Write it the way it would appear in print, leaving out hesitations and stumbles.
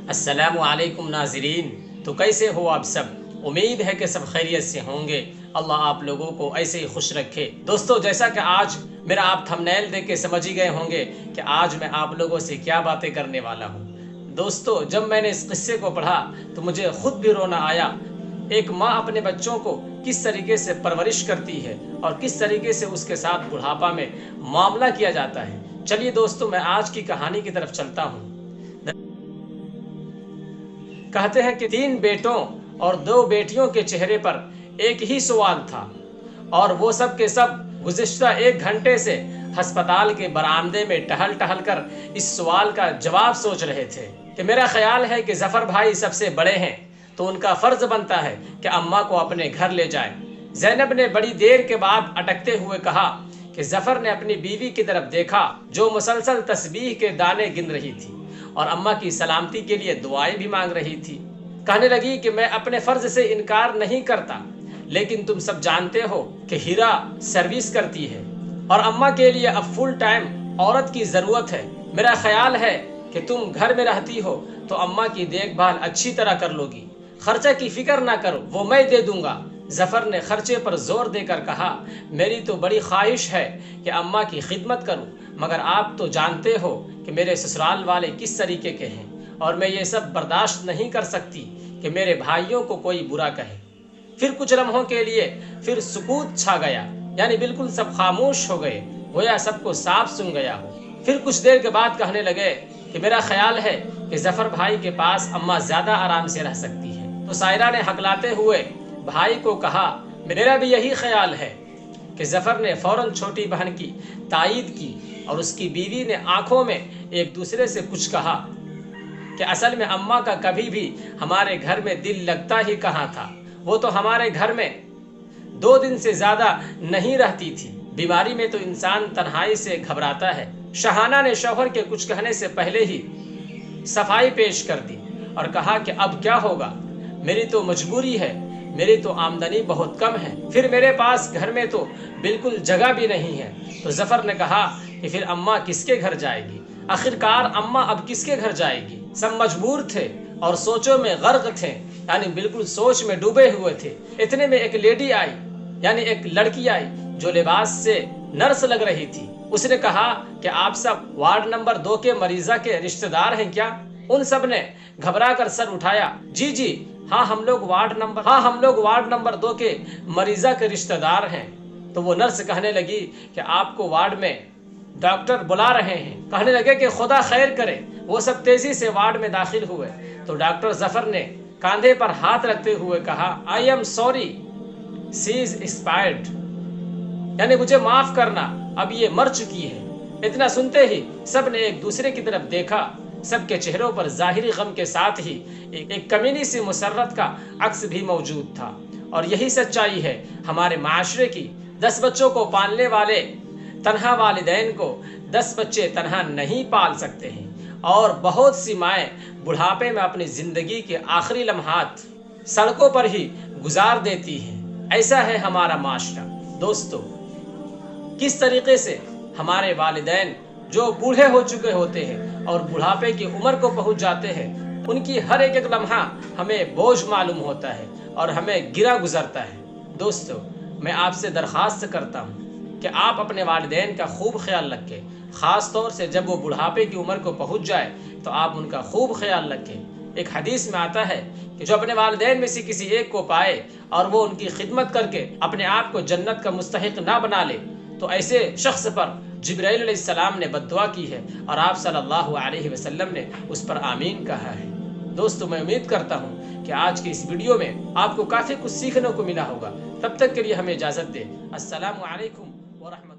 अस्सलाम वालेकुम नाज़रीन। तो कैसे हो आप सब? उम्मीद है कि सब खैरियत से होंगे। अल्लाह आप लोगों को ऐसे ही खुश रखे। दोस्तों, जैसा कि आज मेरा आप थंबनेल देख के समझ ही गए होंगे कि आज मैं आप लोगों से क्या बातें करने वाला हूँ। दोस्तों, जब मैंने इस किस्से को पढ़ा तो मुझे खुद भी रोना आया। एक माँ अपने बच्चों को किस तरीके से परवरिश करती है और किस तरीके से उसके साथ बुढ़ापा में मामला किया जाता है। चलिए दोस्तों, मैं आज की कहानी की तरफ चलता हूँ। कहते हैं कि 3 बेटों और 2 बेटियों के चेहरे पर एक ही सवाल था और वो सब के सब गुज़िश्ता 1 घंटे से अस्पताल के बरामदे में टहल टहल कर इस सवाल का जवाब सोच रहे थे कि मेरा ख्याल है कि जफ़र भाई सबसे बड़े हैं तो उनका फ़र्ज़ बनता है कि अम्मा को अपने घर ले जाए। ज़ैनब ने बड़ी देर के बाद अटकते हुए कहा कि जफ़र ने अपनी बीवी की तरफ देखा जो मुसलसल तस्बीह के दाने गिन रही थी और अम्मा की सलामती के लिए दुआएं भी मांग रही थी। कहने लगी कि मैं अपने फ़र्ज़ से इनकार नहीं करता, लेकिन तुम सब जानते हो कि हीरा सर्विस करती है और अम्मा के लिए अब फुल टाइम औरत की ज़रूरत है। मेरा ख्याल है कि तुम घर में रहती हो तो अम्मा की देखभाल अच्छी तरह कर लोगी। खर्चा की फ़िक्र ना करो, वो मैं दे दूंगा। जफ़र ने खर्चे पर जोर देकर कहा, मेरी तो बड़ी ख्वाहिश है कि अम्मा की खिदमत करूं, मगर आप तो जानते हो कि मेरे ससुराल वाले किस तरीके के हैं और मैं ये सब बर्दाश्त नहीं कर सकती कि मेरे भाइयों को कोई बुरा कहे। फिर कुछ लम्हों के लिए फिर सुकूत छा गया, यानी बिल्कुल सब खामोश हो गए, गोया सबको साफ सुन गया हो। फिर कुछ देर के बाद कहने लगे कि मेरा ख्याल है कि जफ़र भाई के पास अम्मा ज़्यादा आराम से रह सकती है। तो सायरा ने हकलाते हुए भाई को कहा, मेरा भी यही ख्याल है कि जफ़र ने फ़ौरन छोटी बहन की तायीद की और उसकी बीवी ने आंखों में एक दूसरे से कुछ कहा कि असल में अम्मा का कभी भी हमारे घर में दिल लगता ही कहाँ था। वो तो हमारे घर में 2 दिन से ज़्यादा नहीं रहती थी। बीमारी में तो इंसान तन्हाई से घबराता है। शहाना ने शौहर के कुछ कहने से पहले ही सफाई पेश कर दी और कहा कि अब क्या होगा, मेरी तो मजबूरी है, मेरी तो आमदनी बहुत कम है, फिर मेरे पास घर में तो बिल्कुल जगह भी नहीं है। तो जफ़र ने कहा कि फिर अम्मा किसके घर जाएगी? आखिरकार अम्मा अब किसके घर जाएगी? सब मजबूर थे और सोचों में गर्क थे, यानी बिल्कुल सोच में डूबे हुए थे। इतने में एक लेडी आई, यानी एक लड़की आई जो लिबास से नर्स लग रही थी। उसने कहा कि आप सब वार्ड नंबर 2 के मरीजा के रिश्तेदार हैं क्या? उन सब ने घबरा कर सर उठाया। जी जी हाँ, हम लोग वार्ड नंबर 2 के मरीजा के रिश्तेदार हैं। तो वो नर्स कहने लगी कि आपको वार्ड में डॉक्टर बुला रहे हैं। कहने लगे कि खुदा खैर करे। वो सब तेजी से वार्ड में दाखिल हुए तो डॉक्टर जफ़र ने कांधे पर हाथ रखते हुए कहा, I am sorry, she is expired, यानी मुझे माफ करना, अब ये मर चुकी है। इतना सुनते ही सब ने एक दूसरे की तरफ देखा। सबके चेहरों पर ज़ाहिरी गम के साथ ही एक कमीनी सी मुसर्रत का अक्स भी मौजूद था। और यही सच्चाई है हमारे माशरे की। 10 बच्चों को पालने वाले तन्हा वालिदैन को 10 बच्चे तन्हा नहीं पाल सकते हैं और बहुत सी माएँ बुढ़ापे में अपनी ज़िंदगी के आखिरी लम्हात सड़कों पर ही गुजार देती हैं। ऐसा है हमारा माशरा। दोस्तों, किस तरीके से हमारे वालिदैन जो बूढ़े हो चुके होते हैं और बुढ़ापे की उम्र को पहुंच जाते हैं, उनकी हर एक लम्हा हमें बोझ मालूम होता है और हमें गिरा गुजरता है। दोस्तों, मैं आपसे दरख्वास्त करता हूं कि आप अपने वालिदैन का खूब ख्याल रखें, ख़ास तौर से जब वो बुढ़ापे की उम्र को पहुंच जाए तो आप उनका खूब ख्याल रखें। एक हदीस में आता है कि जो अपने वालिदैन में से किसी एक को पाए और वो उनकी खिदमत करके अपने आप को जन्नत का मुस्तहिक ना बना ले तो ऐसे शख्स पर जिब्राइल अलैहिस्सलाम ने बद्दुआ की है और आप सल्लल्लाहु अलैहि वसल्लम ने उस पर आमीन कहा है। दोस्तों, मैं उम्मीद करता हूँ कि आज की इस वीडियो में आपको काफ़ी कुछ सीखने को मिला होगा। तब तक के लिए हमें इजाज़त दें। अस्सलामु अलैकुम व रहमतुल्लाह।